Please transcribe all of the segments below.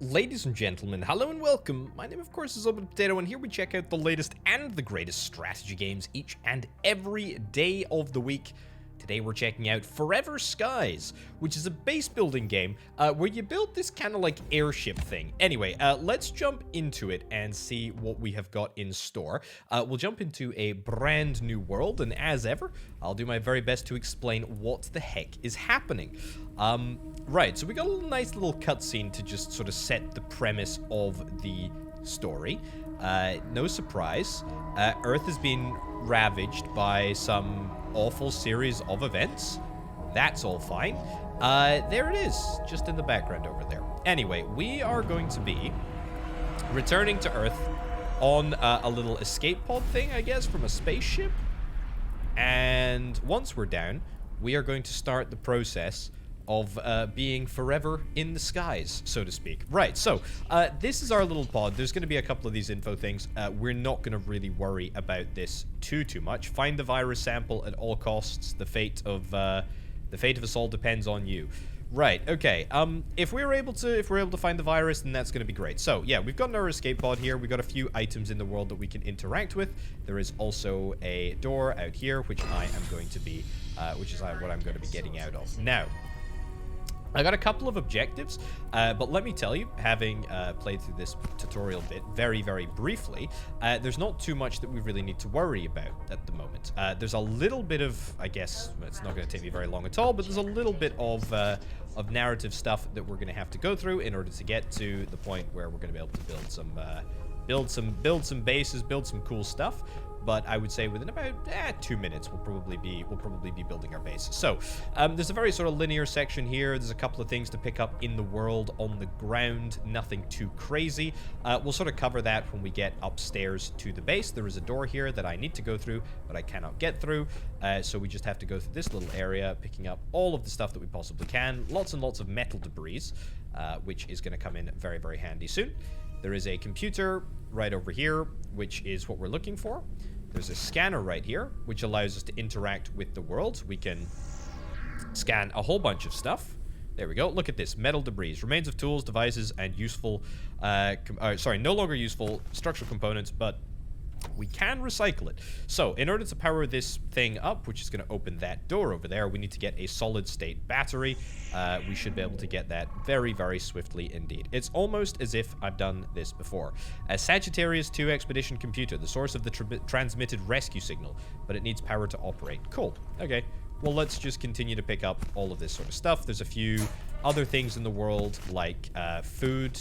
Ladies and gentlemen, hello and welcome. My name, of course, is Open Potato, and here we check out the latest and the greatest strategy games each and every day of the week. Today we're checking out Forever Skies, which is a base building game where you build this kind of like airship thing. Anyway, let's jump into it and see what we have got in store. We'll jump into a brand new world, and as ever, I'll do my very best to explain what the heck is happening. Right, so we got a nice little cutscene to just sort of set the premise of the story. No surprise, Earth has been ravaged by some awful series of events. That's all fine. There it is, just in the background over there. Anyway, we are going to be returning to Earth on a little escape pod thing, I guess, from a spaceship. And once we're down, we are going to start the process of being forever in the skies, so to speak. Right, so this is our little pod. There's going to be a couple of these info things. We're not going to really worry about this too much. Find the virus sample at all costs. The fate of us all depends on you. Right, okay. If we're able to find the virus, then that's going to be great. So, yeah, we've got our escape pod here. We've got a few items in the world that we can interact with. There is also a door out here, which I am going to be, which is what I'm going to be getting out of. Now, I got a couple of objectives, but let me tell you, having played through this tutorial bit very, very briefly, there's not too much that we really need to worry about at the moment. There's a little bit of, I guess, it's not going to take me very long at all, but there's a little bit of narrative stuff that we're going to have to go through in order to get to the point where we're going to be able to build some bases, build some cool stuff. But I would say within about 2 minutes, we'll probably be building our base. So there's a very sort of linear section here. There's a couple of things to pick up in the world on the ground. Nothing too crazy. We'll sort of cover that when we get upstairs to the base. There is a door here that I need to go through, but I cannot get through. So we just have to go through this little area, picking up all of the stuff that we possibly can. Lots and lots of metal debris, which is going to come in very, very handy soon. There is a computer right over here, which is what we're looking for. There's a scanner right here, which allows us to interact with the world. We can scan a whole bunch of stuff. There we go. Look at this. Metal debris. Remains of tools, devices, and useful... no longer useful structural components, but we can recycle it. So, in order to power this thing up, which is going to open that door over there, we need to get a solid-state battery. We should be able to get that very, very swiftly indeed. It's almost as if I've done this before. A Sagittarius 2 expedition computer, the source of the transmitted rescue signal, but it needs power to operate. Cool. Okay. Well, let's just continue to pick up all of this sort of stuff. There's a few other things in the world, like food.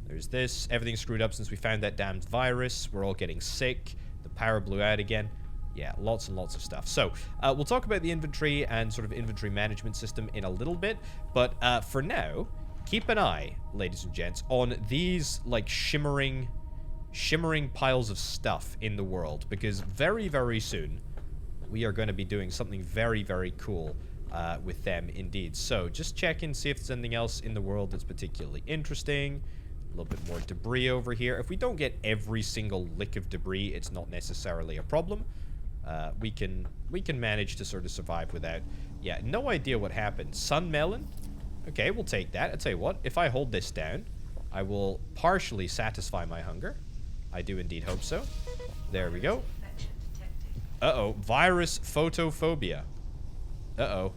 There's this. Everything's screwed up since we found that damned virus. We're all getting sick. The power blew out again. Yeah, lots and lots of stuff. So, we'll talk about the inventory and sort of inventory management system in a little bit. But for now, keep an eye, ladies and gents, on these, like, shimmering piles of stuff in the world. Because very, very soon, we are going to be doing something very, very cool with them indeed. So, just check and see if there's anything else in the world that's particularly interesting. A little bit more debris over here. If we don't get every single lick of debris, it's not necessarily a problem. We can manage to sort of survive without... Yeah, no idea what happened. Sun melon? Okay, we'll take that. I'll tell you what, if I hold this down, I will partially satisfy my hunger. I do indeed hope so. There we go. Uh-oh, virus photophobia. Uh-oh.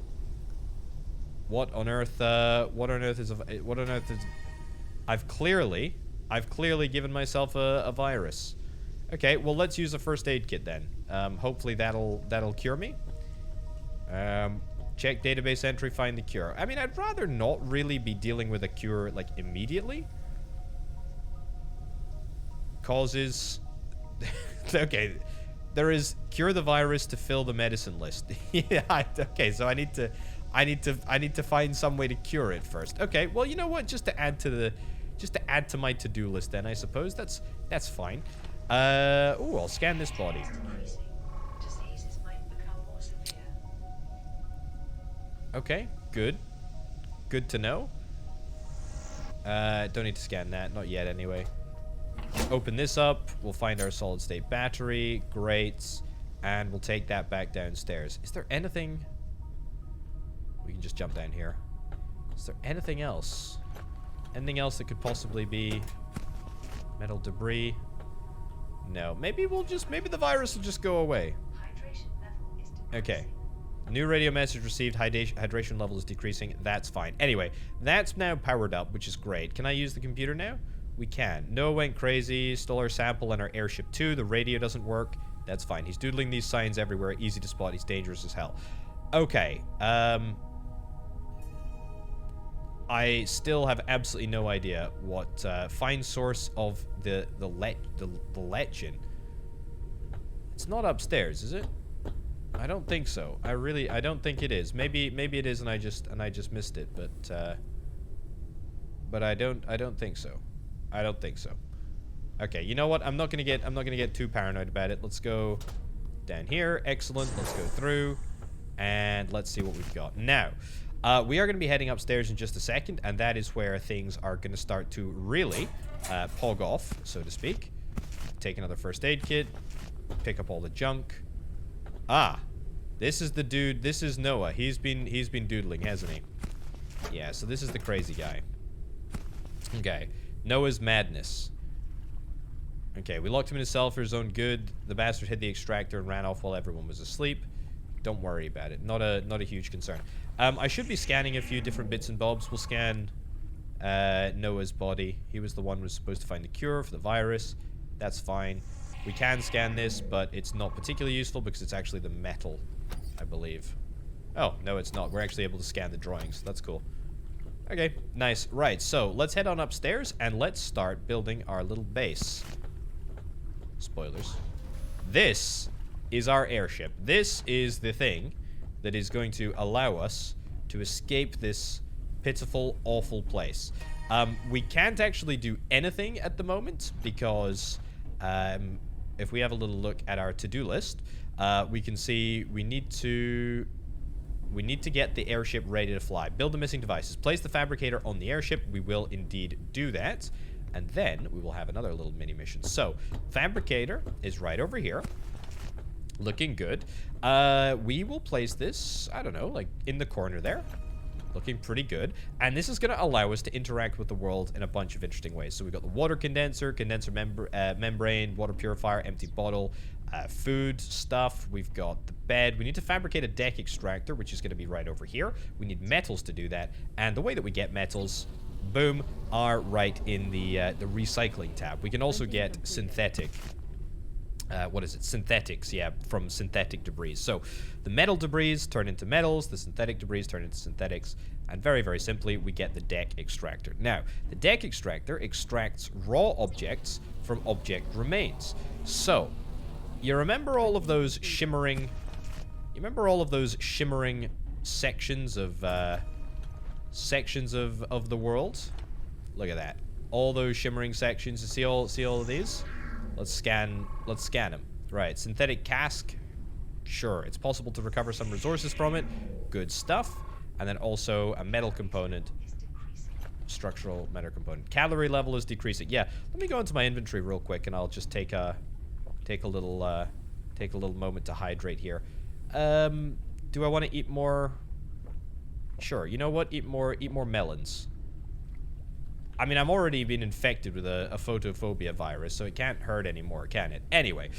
What on earth is... I've clearly given myself a virus. Okay, well, let's use a first aid kit then. Hopefully that'll cure me. Check database entry, find the cure. I mean, I'd rather not really be dealing with a cure, like, immediately. Causes... Okay, there is cure the virus to fill the medicine list. Yeah, okay, so I need to find some way to cure it first. Okay, well, you know what? Just to add to my to-do list then, I suppose. That's fine. Oh, I'll scan this body. Okay, good. Good to know. Don't need to scan that, not yet anyway. Open this up. We'll find our solid-state battery. Great. And we'll take that back downstairs. Is there anything... We can just jump down here. Is there anything else? Anything else that could possibly be metal debris? No. Maybe the virus will just go away. Okay. New radio message received. Hydration level is decreasing. That's fine. Anyway, that's now powered up, which is great. Can I use the computer now? We can. Noah went crazy. Stole our sample and our airship too. The radio doesn't work. That's fine. He's doodling these signs everywhere. Easy to spot. He's dangerous as hell. Okay. I still have absolutely no idea what find source of the lechin. It's not upstairs, is it? I don't think so. I don't think it is. Maybe it is, and I just missed it. But I don't think so. I don't think so. Okay, you know what? I'm not gonna get too paranoid about it. Let's go down here. Excellent. Let's go through, and let's see what we've got now. We are going to be heading upstairs in just a second, and that is where things are going to start to really pog off, so to speak. Take another first aid kit. Pick up all the junk. Ah, this is the dude. This is Noah. He's been doodling, hasn't he? Yeah. So this is the crazy guy. Okay. Noah's madness. Okay. We locked him in a cell for his own good. The bastard hid the extractor and ran off while everyone was asleep. Don't worry about it. Not a huge concern. I should be scanning a few different bits and bobs. We'll scan Noah's body. He was the one who was supposed to find the cure for the virus. That's fine. We can scan this, but it's not particularly useful because it's actually the metal, I believe. Oh, no, it's not. We're actually able to scan the drawings. That's cool. Okay, nice. Right, so let's head on upstairs and let's start building our little base. Spoilers. This is our airship. This is the thing that is going to allow us to escape this pitiful, awful place. We can't actually do anything at the moment because if we have a little look at our to-do list, we can see we need to get the airship ready to fly. Build the missing devices. Place the fabricator on the airship. We will indeed do that. And then we will have another little mini mission. So, fabricator is right over here. Looking good. We will place this, I don't know, like in the corner there. Looking pretty good. And this is going to allow us to interact with the world in a bunch of interesting ways. So we've got the water condenser, membrane, water purifier, empty bottle, food stuff. We've got the bed. We need to fabricate a deck extractor, which is going to be right over here. We need metals to do that. And the way that we get metals, boom, are right in the recycling tab. We can also get synthetic. What is it? Synthetics, yeah, from synthetic debris. So the metal debris turn into metals, the synthetic debris turn into synthetics, and very, very simply, we get the deck extractor. Now, the deck extractor extracts raw objects from object remains. So, you remember all of those shimmering... sections of the world? Look at that. All those shimmering sections. You see all of these? Let's scan them. Right, synthetic cask. Sure, it's possible to recover some resources from it. Good stuff. And then also a metal component. Structural metal component. Calorie level is decreasing. Yeah, let me go into my inventory real quick and I'll just take a little moment to hydrate here. Do I want to eat more? Sure, you know what? Eat more melons. I mean, I'm already been infected with a photophobia virus, so it can't hurt anymore, can it? Anyway,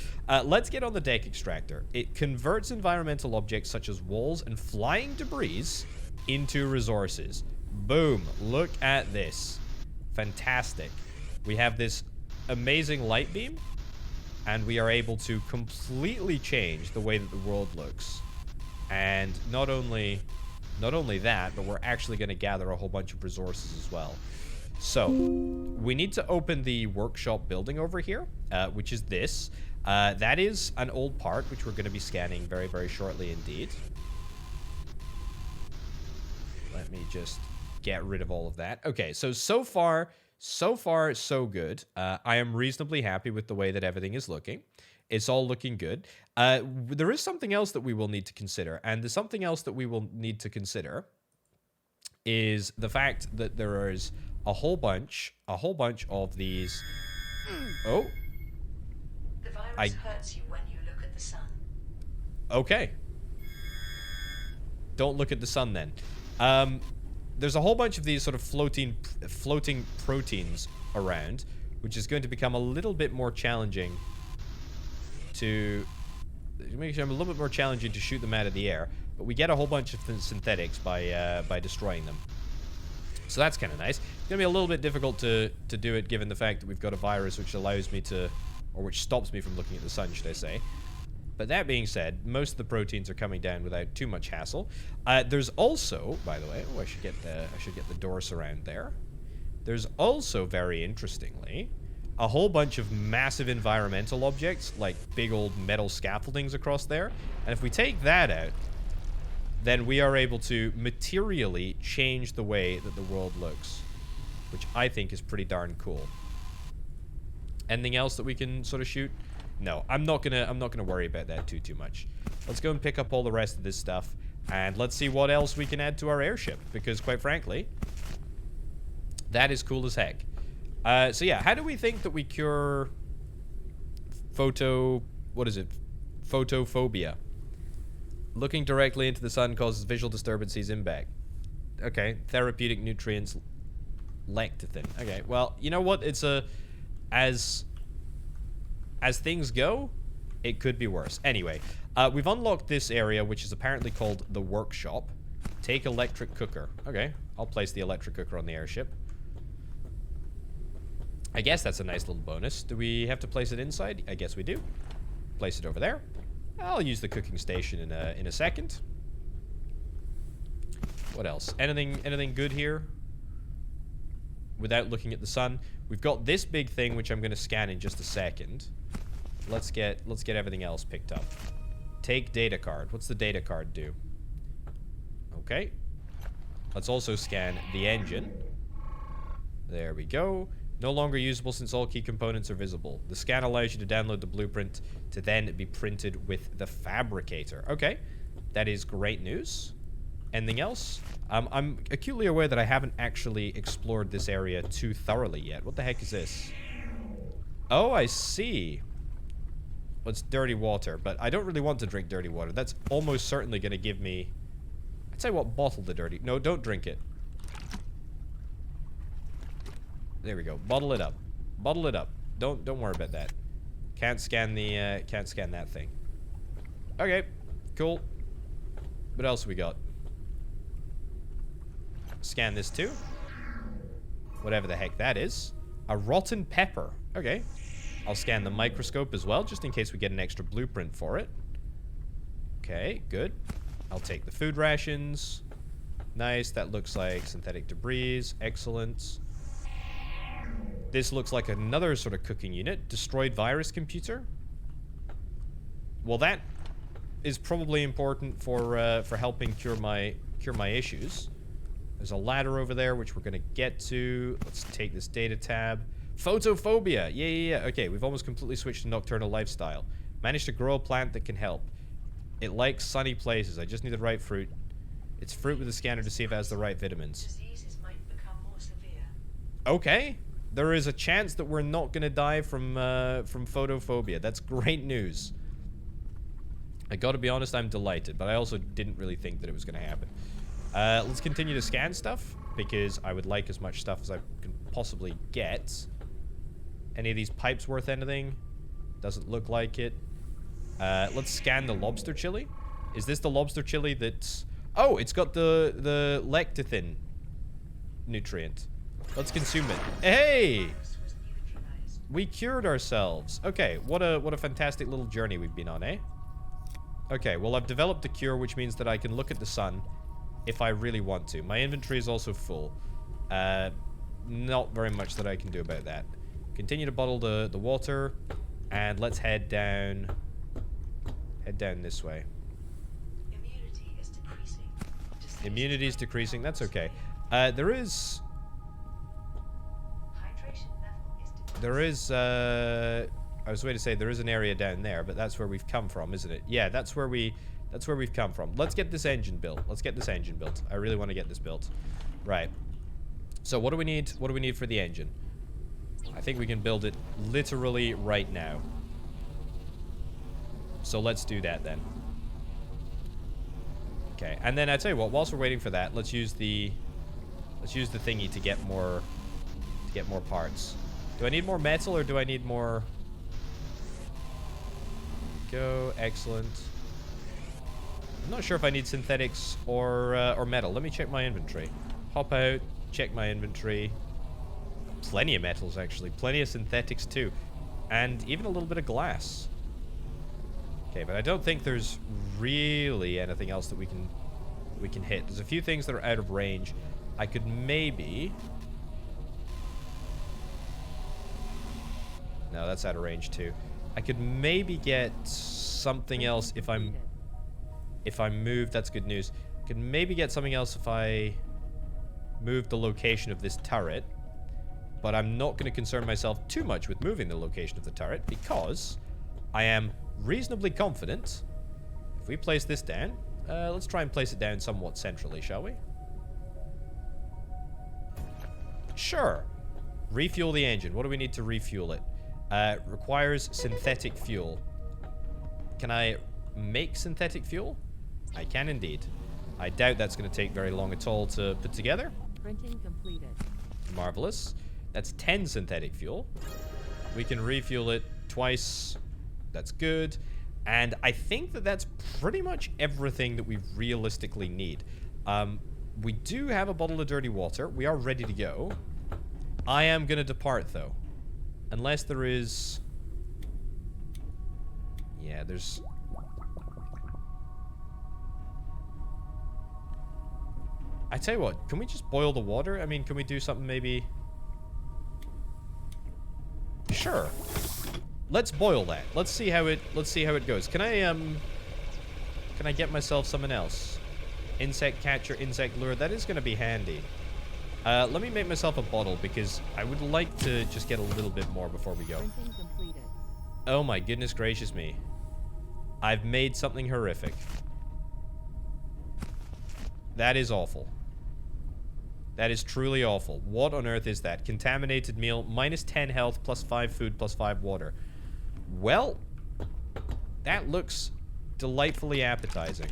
let's get on the deck extractor. It converts environmental objects such as walls and flying debris into resources. Boom. Look at this. Fantastic. We have this amazing light beam, and we are able to completely change the way that the world looks. And not only that, but we're actually going to gather a whole bunch of resources as well. So, we need to open the workshop building over here, which is this. That is an old part, which we're going to be scanning very, very shortly indeed. Let me just get rid of all of that. Okay, so far, so good. I am reasonably happy with the way that everything is looking. It's all looking good. There is something else that we will need to consider, and the something else that we will need to consider is the fact that there is a whole bunch of these. Oh. The virus hurts you when you look at the sun. Okay. Don't look at the sun then. there's a whole bunch of these sort of floating proteins around, which is going to become a little bit more challenging to make them a little bit more challenging to shoot them out of the air. But we get a whole bunch of synthetics by destroying them. So that's kind of nice. It's going to be a little bit difficult to do it given the fact that we've got a virus which allows me to, or which stops me from looking at the sun, should I say. But that being said, most of the proteins are coming down without too much hassle. There's also, by the way, I should get the door surround there. There's also, very interestingly, a whole bunch of massive environmental objects, like big old metal scaffoldings across there. And if we take that out, then we are able to materially change the way that the world looks, which I think is pretty darn cool. Anything else that we can sort of shoot? No, I'm not gonna worry about that too much. Let's go and pick up all the rest of this stuff, and let's see what else we can add to our airship, because quite frankly, that is cool as heck. So yeah, how do we think that we cure photophobia? Looking directly into the sun causes visual disturbances in back. Okay, therapeutic nutrients, lecithin. Okay, well, you know what? It's as things go, it could be worse. Anyway, we've unlocked this area, which is apparently called the workshop. Take electric cooker. Okay, I'll place the electric cooker on the airship. I guess that's a nice little bonus. Do we have to place it inside? I guess we do. Place it over there. I'll use the cooking station in a second. What else? Anything good here? Without looking at the sun, we've got this big thing which I'm going to scan in just a second. Let's get everything else picked up. Take data card. What's the data card do? Okay. Let's also scan the engine. There we go. No longer usable since all key components are visible. The scan allows you to download the blueprint to then be printed with the fabricator. Okay, that is great news. Anything else? I'm acutely aware that I haven't actually explored this area too thoroughly yet. What the heck is this? Oh, I see. Well, it's dirty water, but I don't really want to drink dirty water. That's almost certainly going to give me... I'd say what, bottle the dirty... No, don't drink it. There we go. Bottle it up. Bottle it up. Don't worry about that. Can't scan that thing. Okay, cool. What else we got? Scan this too. Whatever the heck that is. A rotten pepper. Okay. I'll scan the microscope as well, just in case we get an extra blueprint for it. Okay, good. I'll take the food rations. Nice. That looks like synthetic debris. Excellent. This looks like another sort of cooking unit. Destroyed virus computer. Well, that is probably important for helping cure my issues. There's a ladder over there, which we're going to get to. Let's take this data tab. Photophobia. Yeah. Okay, we've almost completely switched to nocturnal lifestyle. Managed to grow a plant that can help. It likes sunny places. I just need the right fruit. It's fruit with a scanner to see if it has the right vitamins. Diseases might become more severe. Okay. There is a chance that we're not going to die from photophobia. That's great news. I gotta be honest, I'm delighted, but I also didn't really think that it was going to happen. Let's continue to scan stuff, because I would like as much stuff as I can possibly get. Any of these pipes worth anything? Doesn't look like it. Let's scan the lobster chili. Is this the lobster chili that's... Oh, it's got the lecithin nutrient. Let's consume it. Hey! We cured ourselves. Okay, what a fantastic little journey we've been on, eh? Okay, well, I've developed a cure, which means that I can look at the sun if I really want to. My inventory is also full. Not very much that I can do about that. Continue to bottle the water, and let's head down. Head down this way. Immunity is decreasing. Immunity is decreasing. That's okay. There is... Hydration level is decreasing. There is, I was going to say there is an area down there, but that's where we've come from, isn't it? Yeah, that's where we've come from. Let's get this engine built. Let's get this engine built. I really want to get this built. Right. So what do we need? What do we need for the engine? I think we can build it literally right now. So let's do that then. Okay, and then I tell you what, whilst we're waiting for that, let's use the Let's use the thingy to get more parts. Do I need more metal or do I need more? Go, excellent. I'm not sure if I need synthetics or metal. Let me check my inventory. Hop out, check my inventory. Plenty of metals, actually. Plenty of synthetics, too. And even a little bit of glass. Okay, but I don't think there's really anything else that we can hit. There's a few things that are out of range. I could maybe... No, that's out of range, too. I could maybe get something else if I move. That's good news. I could maybe get something else if I move the location of this turret. But I'm not going to concern myself too much with moving the location of the turret because I am reasonably confident. If we place this down, let's try and place it down somewhat centrally, shall we? Sure. Refuel the engine. What do we need to refuel it? Requires synthetic fuel. Can I make synthetic fuel? I can indeed. I doubt that's going to take very long at all to put together. Printing completed. Marvelous. That's 10 synthetic fuel. We can refuel it twice. That's good. And I think that that's pretty much everything that we realistically need. We do have a bottle of dirty water. We are ready to go. I am going to depart, though. Unless there is... Yeah, there's... I tell you what, can we just boil the water? I mean, can we do something maybe... Sure. Let's boil that. Let's see how it goes. Can I get myself something else? Insect catcher, insect lure. That is going to be handy. Let me make myself a bottle because I would like to just get a little bit more before we go. Printing completed. Oh my goodness gracious me. I've made something horrific. That is awful. That is truly awful. What on earth is that? Contaminated meal, minus 10 health, plus 5 food, plus 5 water. Well, that looks delightfully appetizing.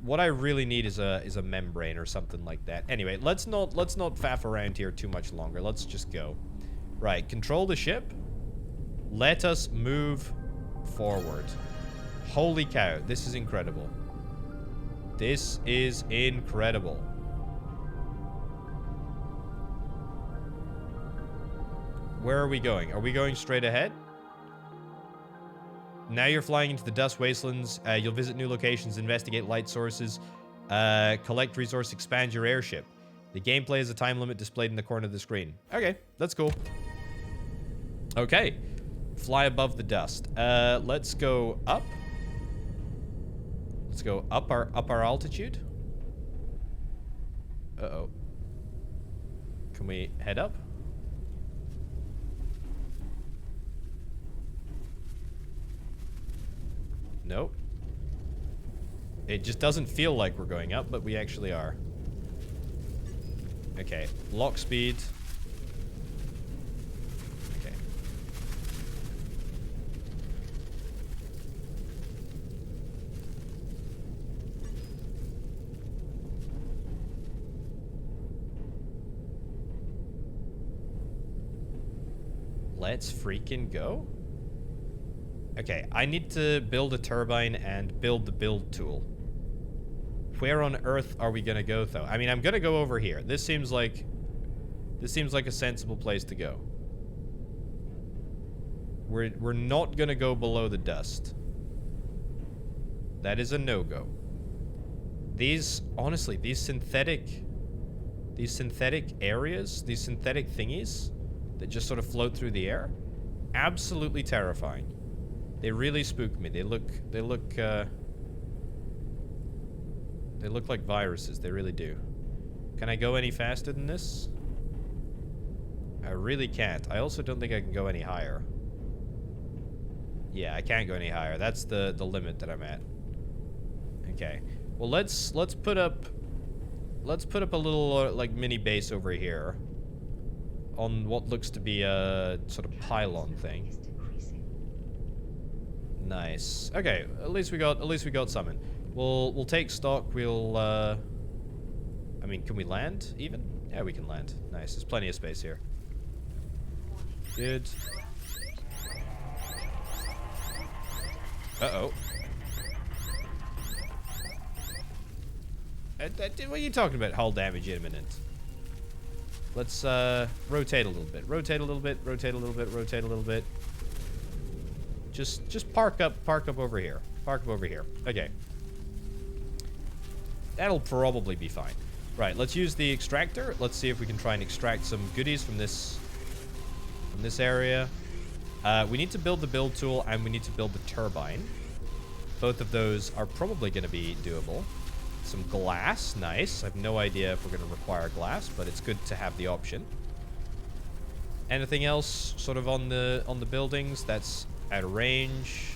What I really need is a membrane or something like that. Anyway, let's not faff around here too much longer. Let's just go. Right, control the ship. Let us move forward. Holy cow, this is incredible. This is incredible. Where are we going? Are we going straight ahead? Now you're flying into the dust wastelands. You'll visit new locations, investigate light sources, collect resource, expand your airship. The gameplay is a time limit displayed in the corner of the screen. Okay, that's cool. Okay, fly above the dust. Let's go up. Let's go up our altitude. Uh-oh. Can we head up? Nope. It just doesn't feel like we're going up, but we actually are. Okay, lock speed. Okay. Let's freaking go. Okay, I need to build a turbine and build the build tool. Where on earth are we gonna go, though? I mean, I'm gonna go over here. This seems like a sensible place to go. We're not gonna go below the dust. That is a no-go. These, honestly, these synthetic areas, these synthetic thingies that just sort of float through the air, absolutely terrifying. They really spook me. They look like viruses. They really do. Can I go any faster than this? I really can't. I also don't think I can go any higher. Yeah, I can't go any higher. That's the limit that I'm at. Okay. Well, let's put up a little like mini base over here on what looks to be a sort of pylon thing. Nice. Okay, at least we got something. We'll take stock. We'll I mean, can we land even? Yeah, we can land. Nice. There's plenty of space here. Good. Uh-oh. What are you talking about? Hull damage imminent. Let's rotate a little bit. Rotate a little bit. Rotate a little bit. Rotate a little bit. Just park up over here. Park up over here. Okay. That'll probably be fine. Right, let's use the extractor. Let's see if we can try and extract some goodies from this area. We need to build the build tool and we need to build the turbine. Both of those are probably going to be doable. Some glass, nice. I have no idea if we're going to require glass, but it's good to have the option. Anything else sort of on the buildings that's out of range?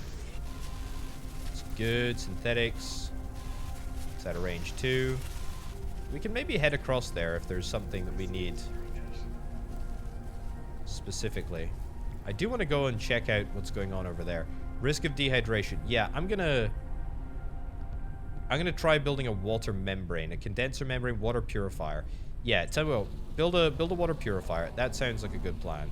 It's good. Synthetics. It's out of range too. We can maybe head across there if there's something that we need specifically. I do want to go and check out what's going on over there. Risk of dehydration. Yeah, I'm gonna try building a water membrane, a condenser membrane, water purifier. Yeah, tell me what, build a water purifier. That sounds like a good plan.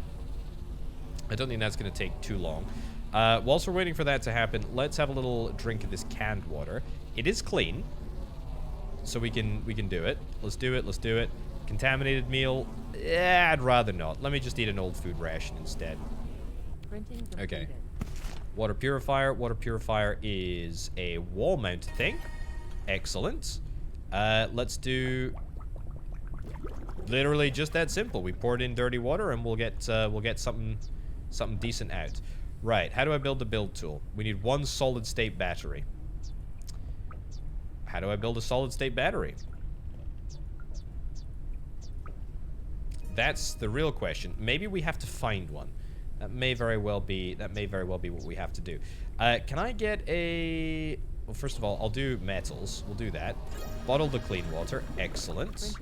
I don't think that's gonna take too long. Whilst we're waiting for that to happen, let's have a little drink of this canned water. It is clean, so we can do it. Let's do it. Let's do it. Contaminated meal. Yeah, I'd rather not. Let me just eat an old food ration instead. Okay. Water purifier. Water purifier is a wall-mounted thing. Excellent. Let's do literally just that simple. We pour it in dirty water and we'll get something decent out. Right. How do I build the build tool? We need one solid-state battery. How do I build a solid-state battery? That's the real question. Maybe we have to find one. That may very well be what we have to do. Can I get a... Well, first of all, I'll do metals. We'll do that. Bottle the clean water. Excellent.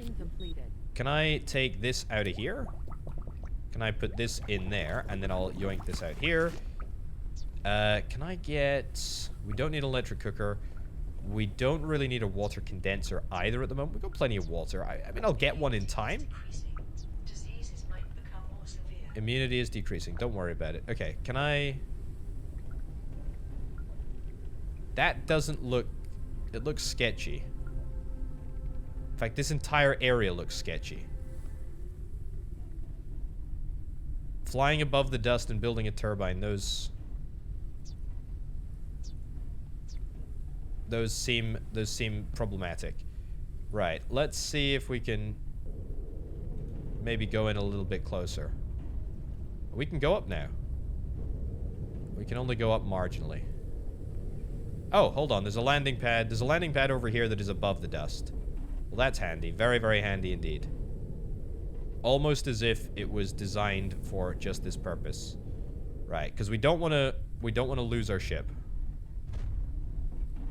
Can I take this out of here? Can I put this in there? And then I'll yoink this out here. Can I get... We don't need an electric cooker. We don't really need a water condenser either at the moment. We've got plenty of water. I mean, I'll get one in time. Immunity is decreasing. Don't worry about it. Okay, can I... That doesn't look... It looks sketchy. In fact, this entire area looks sketchy. Flying above the dust and building a turbine, those seem problematic. Right, let's see if we can maybe go in a little bit closer. We can go up now. We can only go up marginally. Oh, hold on, there's a landing pad. There's a landing pad over here that is above the dust. Well, that's handy. Very, very handy indeed. Almost as if it was designed for just this purpose. Right, because we don't want to lose our ship.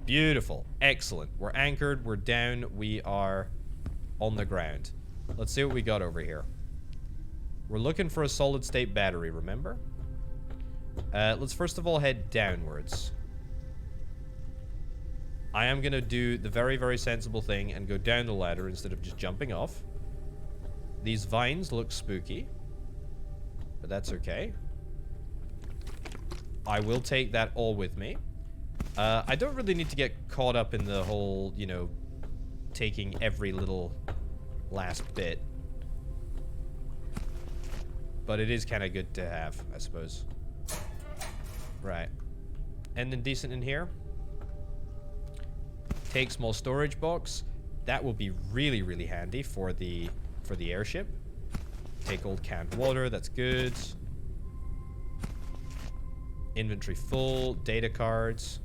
Beautiful. Excellent. We're anchored. We're down. We are on the ground. Let's see what we got over here. We're looking for a solid-state battery, remember? Let's first of all head downwards. I am going to do the very, very sensible thing and go down the ladder instead of just jumping off. These vines look spooky, but that's okay. I will take that all with me. I don't really need to get caught up in the whole, you know, taking every little last bit. But it is kind of good to have, I suppose. Right. Anything decent in here? Take small storage box. That will be really, really handy for the airship. Take old canned water. That's good. Inventory full. Data cards.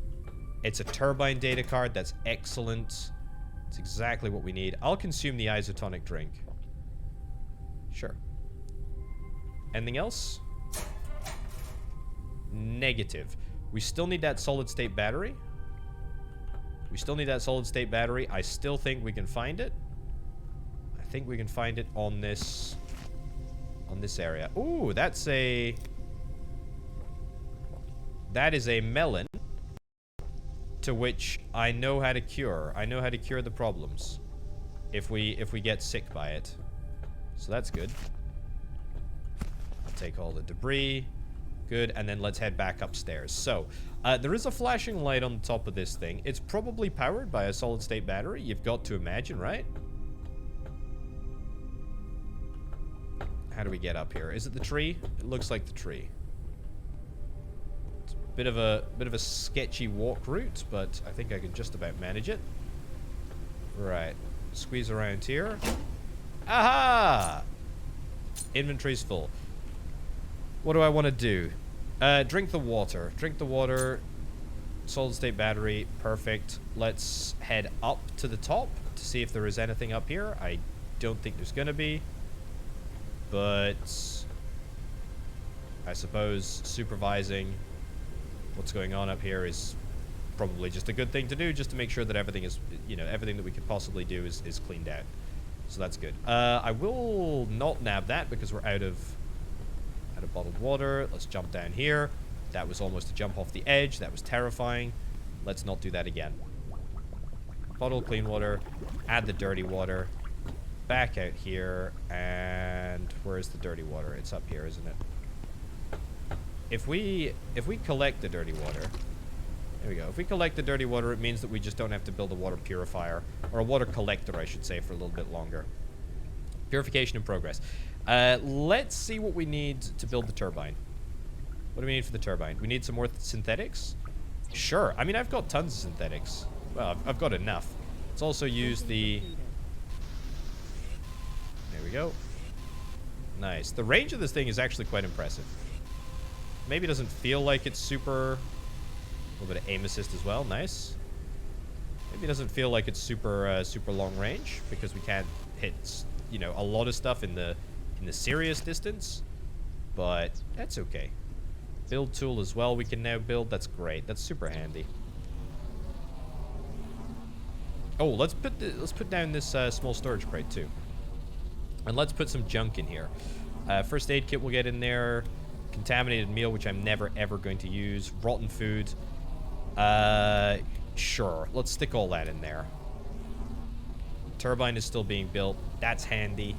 It's a turbine data card. That's excellent. It's exactly what we need. I'll consume the isotonic drink. Sure. Anything else? Negative. We still need that solid-state battery. We still need that solid-state battery. I still think we can find it. I think we can find it on this area. Ooh, that is a melon to which I know how to cure. I know how to cure the problems. if we get sick by it. So that's good. I'll take all the debris. Good, and then let's head back upstairs. So, there is a flashing light on the top of this thing. It's probably powered by a solid-state battery. You've got to imagine, right? How do we get up here? Is it the tree? It looks like the tree. It's a bit of a sketchy walk route, but I think I can just about manage it. Right. Squeeze around here. Aha! Inventory's full. What do I want to do? Drink the water. Drink the water. Solid state battery. Perfect. Let's head up to the top to see if there is anything up here. I don't think there's going to be. But I suppose supervising what's going on up here is probably just a good thing to do, just to make sure that everything is, you know, everything that we could possibly do is cleaned out. So that's good. I will not nab that because we're out of bottled water. Let's jump down here. That was almost a jump off the edge. That was terrifying. Let's not do that again. Bottle clean water. Add the dirty water. Back out here. And where's the dirty water? It's up here, isn't it? If we collect the dirty water. There we go. If we collect the dirty water, it means that we just don't have to build a water purifier. Or a water collector, I should say, for a little bit longer. Purification in progress. Let's see what we need to build the turbine. What do we need for the turbine? We need some more synthetics? Sure. I mean, I've got tons of synthetics. Well, I've got enough. Let's also use the... There we go. Nice. The range of this thing is actually quite impressive. Maybe it doesn't feel like it's super... A little bit of aim assist as well. Nice. Maybe it doesn't feel like it's super super long range because we can't hit, you know, a lot of stuff in the serious distance, but that's okay. Build tool as well we can now build. That's great. That's super handy. Oh, let's put down this small storage crate too, and let's put some junk in here. First aid kit will get in there. Contaminated meal, which I'm never ever going to use. Rotten food. Sure. Let's stick all that in there. Turbine is still being built. That's handy.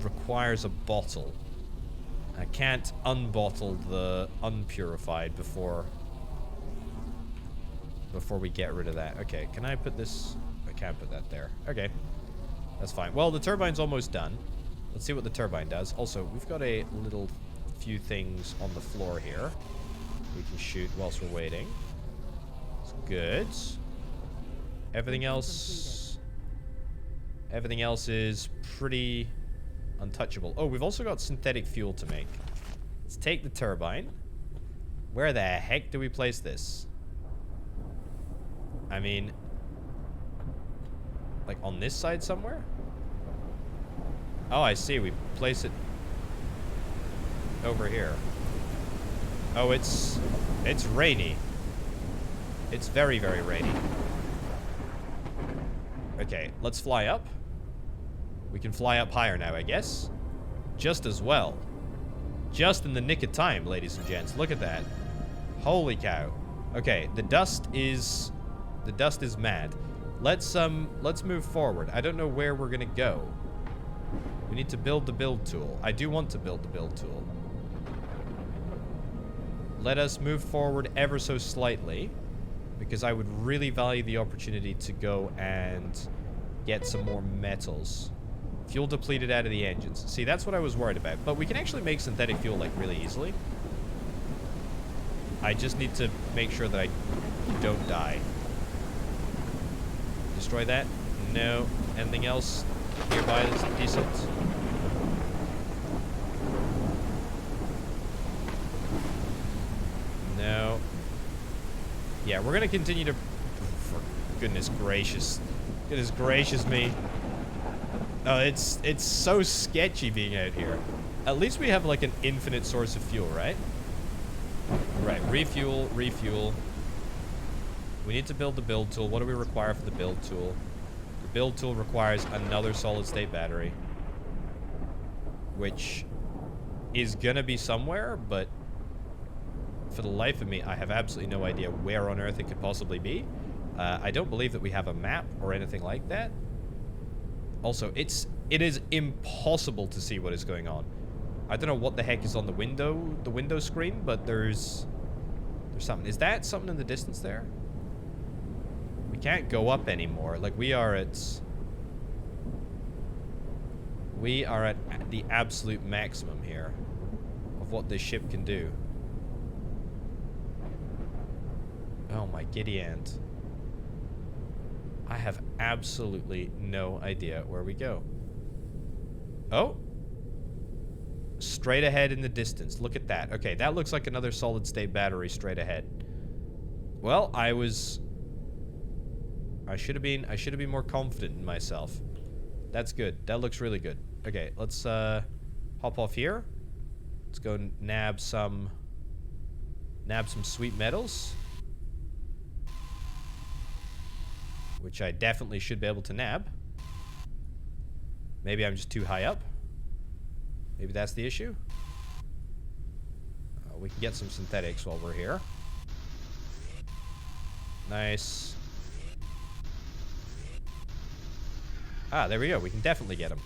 Requires a bottle. I can't unbottle the unpurified before we get rid of that. Okay, can I put this? I can't put that there. Okay, that's fine. Well, the turbine's almost done. Let's see what the turbine does. Also, we've got a little few things on the floor here we can shoot whilst we're waiting. It's good. Everything else is pretty untouchable. Oh, we've also got synthetic fuel to make. Let's take the turbine. Where the heck do we place this? I mean, like on this side somewhere? Oh, I see. We place it over here. Oh, it's rainy. It's very, very rainy. Okay, let's fly up. We can fly up higher now, I guess. Just as well. Just in the nick of time, ladies and gents. Look at that. Holy cow. Okay, the dust is mad. Let's move forward. I don't know where we're gonna go. We need to build the build tool. I do want to build the build tool. Let us move forward ever so slightly, because I would really value the opportunity to go and get some more metals. Fuel depleted out of the engines. See, that's what I was worried about. But we can actually make synthetic fuel, like, really easily. I just need to make sure that I don't die. Destroy that? No. Anything else nearby that's decent? No. Yeah, we're gonna continue to... For goodness gracious. Goodness gracious me. Oh, it's so sketchy being out here. At least we have like an infinite source of fuel, right? Right, refuel, refuel. We need to build the build tool. What do we require for the build tool? The build tool requires another solid state battery, which is gonna be somewhere, but for the life of me, I have absolutely no idea where on earth it could possibly be. I don't believe that we have a map or anything like that. Also, it is impossible to see what is going on. I don't know what the heck is on the window screen, but there's something. Is that something in the distance there? We can't go up anymore. Like, we are at the absolute maximum here of what this ship can do. Oh my giddy aunt. I have absolutely no idea where we go. Oh. Straight ahead in the distance. Look at that. Okay, that looks like another solid state battery straight ahead. Well, I should have been more confident in myself. That's good. That looks really good. Okay, let's hop off here. Let's go nab some sweet metals, which I definitely should be able to nab. Maybe I'm just too high up. Maybe that's the issue. We can get some synthetics while we're here. Nice. Ah, there we go. We can definitely get them.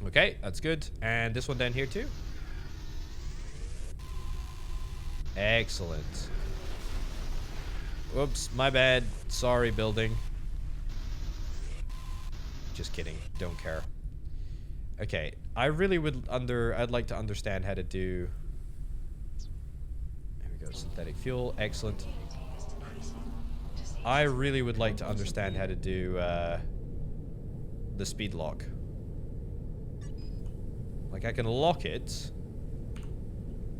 Okay, that's good. And this one down here too. Excellent. Whoops, my bad. Sorry, building. Just kidding. Don't care. Okay, I really would I'd like to understand how to do... There we go, synthetic fuel. Excellent. I really would like to understand how to do the speed lock. Like, I can lock it.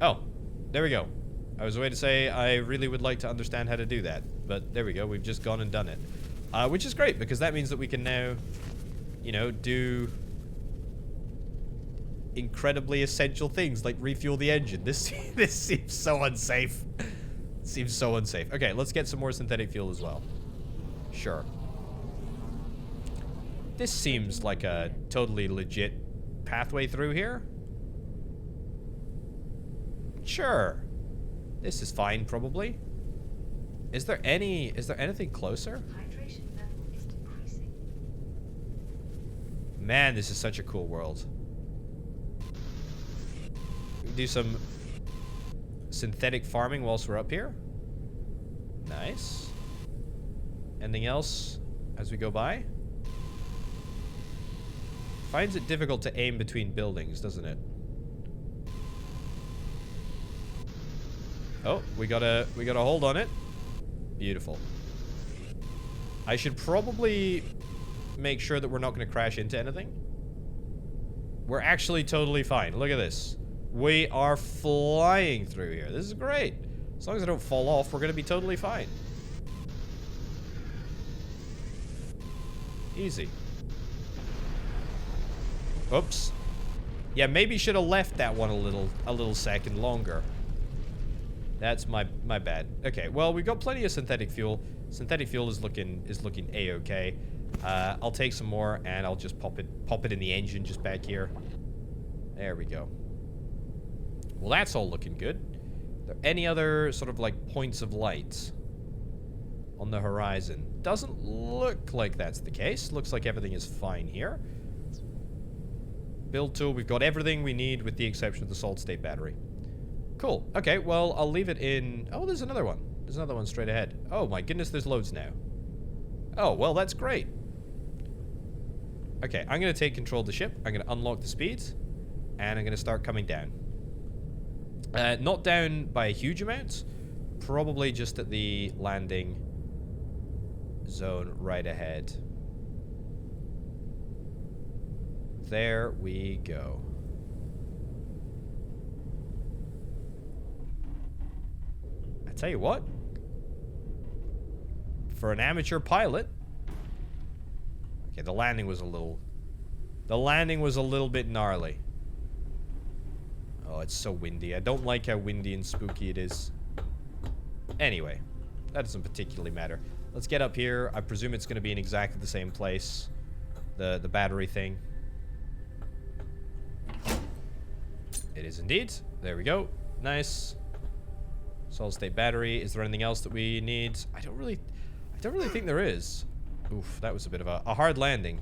Oh, there we go. I was going to say I really would like to understand how to do that, but there we go. We've just gone and done it, which is great because that means that we can now, you know, do incredibly essential things like refuel the engine. This seems so unsafe. It seems so unsafe. Okay, let's get some more synthetic fuel as well. Sure. This seems like a totally legit pathway through here. Sure. This is fine, probably. Is there anything closer? Hydration level is decreasing. Man, this is such a cool world. We can do some synthetic farming whilst we're up here. Nice. Anything else as we go by? Finds it difficult to aim between buildings, doesn't it? Oh, we got a hold on it. Beautiful. I should probably make sure that we're not going to crash into anything. We're actually totally fine. Look at this. We are flying through here. This is great. As long as I don't fall off, we're going to be totally fine. Easy. Oops. Yeah, maybe should have left that one a little second longer. That's my bad. Okay, well, we've got plenty of synthetic fuel. Synthetic fuel is looking a-okay. I'll take some more and I'll just pop it in the engine just back here. There we go. Well, that's all looking good. Are there any other sort of like points of light on the horizon? Doesn't look like that's the case. Looks like everything is fine here. Build tool, we've got everything we need with the exception of the solid state battery. Cool. Okay, well, I'll leave it in... Oh, there's another one. There's another one straight ahead. Oh my goodness, there's loads now. Oh, well, that's great. Okay, I'm going to take control of the ship. I'm going to unlock the speeds. And I'm going to start coming down. Not down by a huge amount. Probably just at the landing zone right ahead. There we go. I tell you what. For an amateur pilot. Okay, the landing was a little bit gnarly. Oh, it's so windy. I don't like how windy and spooky it is. Anyway, that doesn't particularly matter. Let's get up here. I presume it's going to be in exactly the same place. The battery thing. It is indeed. There we go. Nice. Solid state battery. Is there anything else that we need? I don't really... don't really think there is. Oof, that was a bit of a hard landing.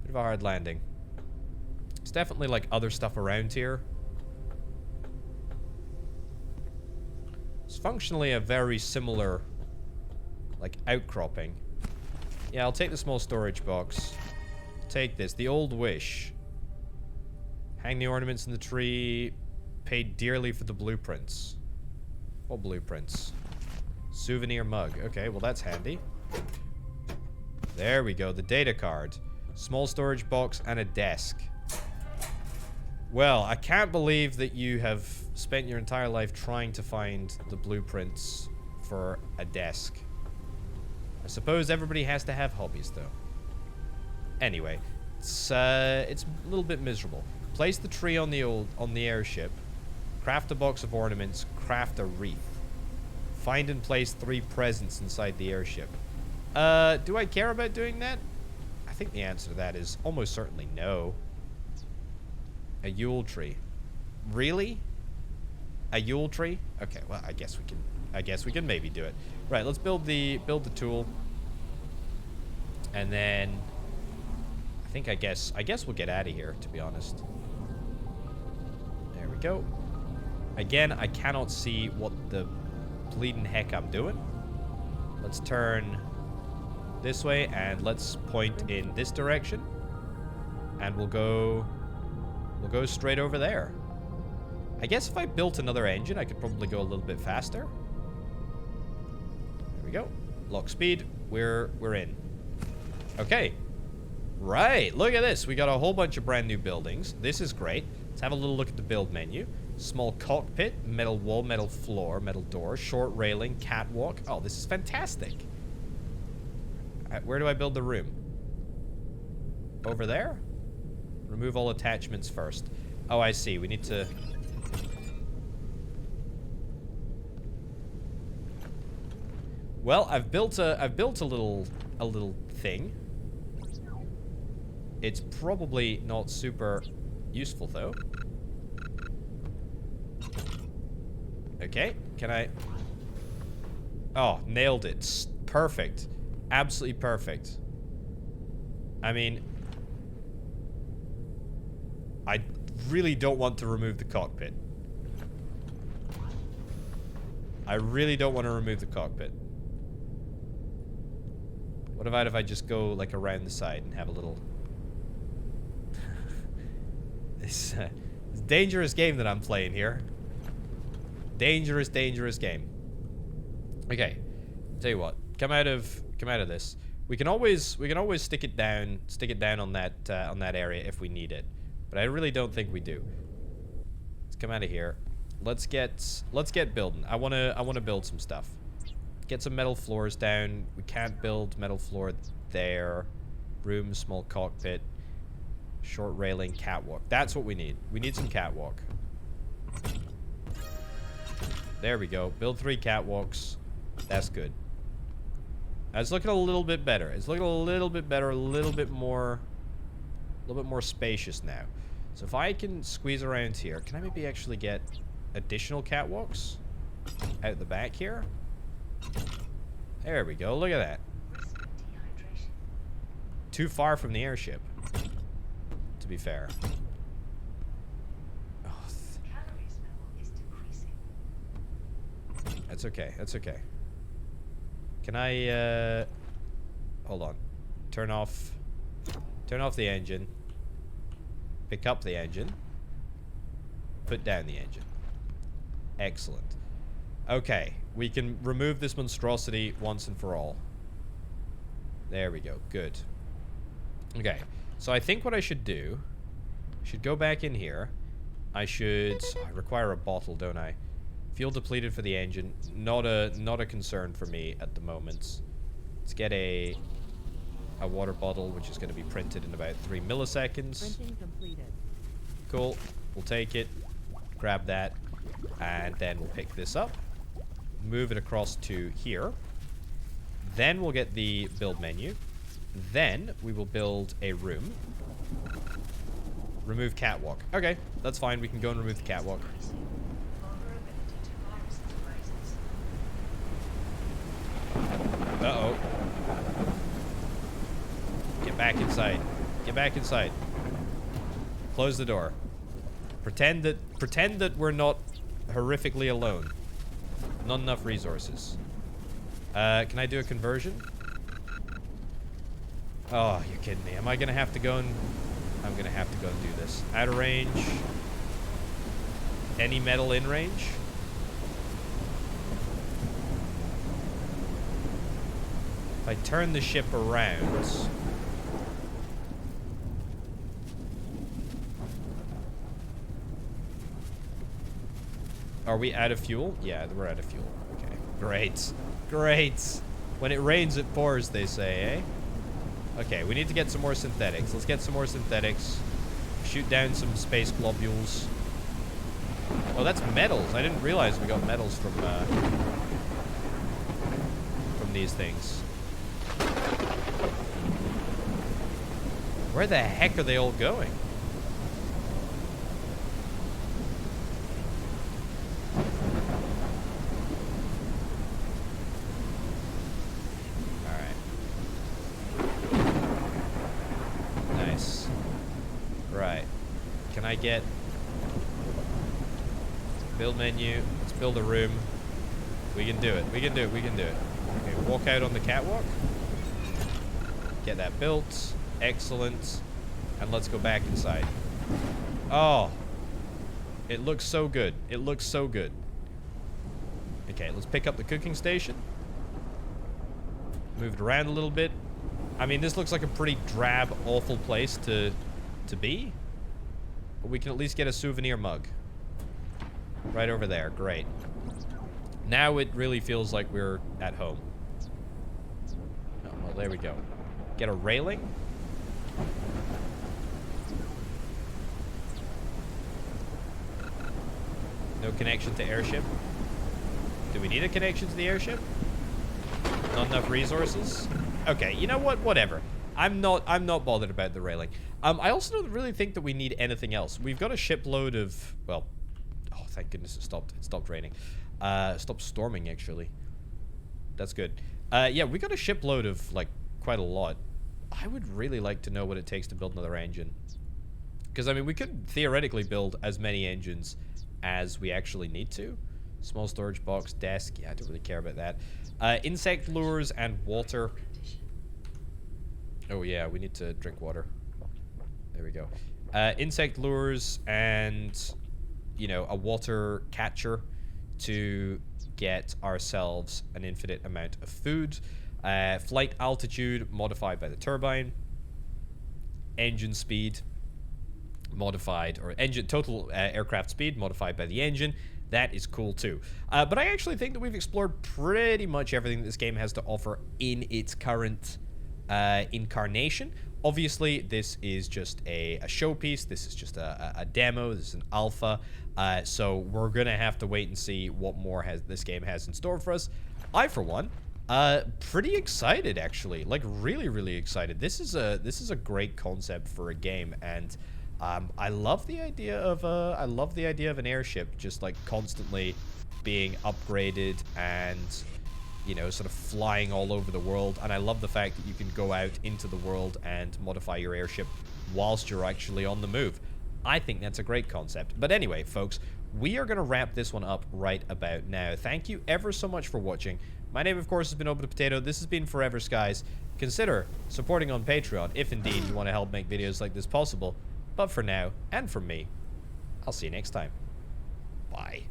Bit of a hard landing. There's definitely like other stuff around here. It's functionally a very similar like outcropping. Yeah, I'll take the small storage box. Take this. The old wish. Hang the ornaments in the tree. Paid dearly for the blueprints. What blueprints? Souvenir mug. Okay, well that's handy. There we go. The data card. Small storage box and a desk. Well, I can't believe that you have spent your entire life trying to find the blueprints for a desk. I suppose everybody has to have hobbies, though. Anyway, it's a little bit miserable. Place the tree on the airship. Craft a box of ornaments. Craft a wreath. Find and place 3 presents inside the airship. Do I care about doing that? I think the answer to that is almost certainly no. A Yule tree. Really? A Yule tree? Okay, well, I guess we can maybe do it. Right, let's build the tool. And then I guess we'll get out of here, to be honest. There we go. Again, I cannot see what the bleeding heck I'm doing. Let's turn this way and let's point in this direction. And we'll go straight over there. I guess if I built another engine, I could probably go a little bit faster. There we go. Lock speed. We're in. Okay. Right. Look at this. We got a whole bunch of brand new buildings. This is great. Let's have a little look at the build menu. Small cockpit, metal wall, metal floor, metal door, short railing, catwalk. Oh, this is fantastic. Where do I build the room? Over there? Remove all attachments first. Oh, I see. We need to... Well, I've built a little thing. It's probably not super useful though. Okay, can I... Oh, nailed it. Perfect. Absolutely perfect. I mean, I really don't want to remove the cockpit. I really don't want to remove the cockpit. What about if I just go like around the side and have a little... It's a dangerous game that I'm playing here. Dangerous, dangerous game. Okay, tell you what. Come out of this. We can always stick it down on that area if we need it. But I really don't think we do. Let's come out of here. Let's get building. I wanna build some stuff. Get some metal floors down. We can't build metal floor there. Room, small cockpit, short railing, catwalk. That's what we need. We need some catwalk. There we go. Build 3 catwalks. That's good. It's looking a little bit better. It's looking a little bit better, a little bit more spacious now. So if I can squeeze around here, can I maybe actually get additional catwalks out the back here? There we go. Look at that. Too far from the airship, to be fair. Oh, that's okay. That's okay. Can I, hold on. Turn off the engine. Pick up the engine. Put down the engine. Excellent. Okay, we can remove this monstrosity once and for all. There we go. Good. Okay, so I think what I should do, I should go back in here. I require a bottle, don't I? Fuel depleted for the engine. Not a concern for me at the moment. Let's get a water bottle, which is going to be printed in about 3 milliseconds. Printing completed. Cool. We'll take it. Grab that. And then we'll pick this up. Move it across to here. Then we'll get the build menu. Then we will build a room. Remove catwalk. Okay, that's fine. We can go and remove the catwalk. Uh-oh. Get back inside. Close the door. Pretend that we're not horrifically alone. Not enough resources. Can I do a conversion? Oh, you're kidding me. Am I gonna have to go and... I'm gonna have to go and do this. Out of range. Any metal in range? If I turn the ship around... Are we out of fuel? Yeah, we're out of fuel. Okay. Great. Great. When it rains, it pours, they say, eh? Okay, we need to get some more synthetics. Let's get some more synthetics. Shoot down some space globules. Oh, that's metals. I didn't realize we got metals from these things. Where the heck are they all going? I get build menu. Let's build a room. We can do it. We can do it. We can do it. Okay, walk out on the catwalk. Get that built. Excellent. And let's go back inside. Oh, it looks so good. It looks so good. Okay, let's pick up the cooking station. Move it around a little bit. I mean, this looks like a pretty drab, awful place to be. But we can at least get a souvenir mug. Right over there. Great. Now it really feels like we're at home. Oh, well, there we go. Get a railing. No connection to airship. Do we need a connection to the airship? Not enough resources? Okay, you know what? Whatever. I'm not bothered about the railing. I also don't really think that we need anything else. We've got a shipload of, well, oh, thank goodness it stopped. It stopped raining. Stopped storming, actually. That's good. Yeah, we got a shipload of, like, quite a lot. I would really like to know what it takes to build another engine. Because, I mean, we could theoretically build as many engines as we actually need to. Small storage box, desk. Yeah, I don't really care about that. Insect lures and water. Oh, yeah, we need to drink water. There we go. Insect lures and, you know, a water catcher to get ourselves an infinite amount of food. Flight altitude modified by the turbine. Engine speed modified, or engine total aircraft speed modified by the engine. That is cool too. But I actually think that we've explored pretty much everything that this game has to offer in its current incarnation. Obviously, this is just a showpiece. This is just a demo. This is an alpha. So we're gonna have to wait and see what more this game has in store for us. I, for one, pretty excited actually. Like really, really excited. This is a great concept for a game, and I love the idea of an airship just like constantly being upgraded and, you know, sort of flying all over the world. And I love the fact that you can go out into the world and modify your airship whilst you're actually on the move. I think that's a great concept. But anyway, folks, we are going to wrap this one up right about now. Thank you ever so much for watching. My name, of course, has been Open Potato. This has been Forever Skies. Consider supporting on Patreon if indeed you want to help make videos like this possible. But for now, and from me, I'll see you next time. Bye.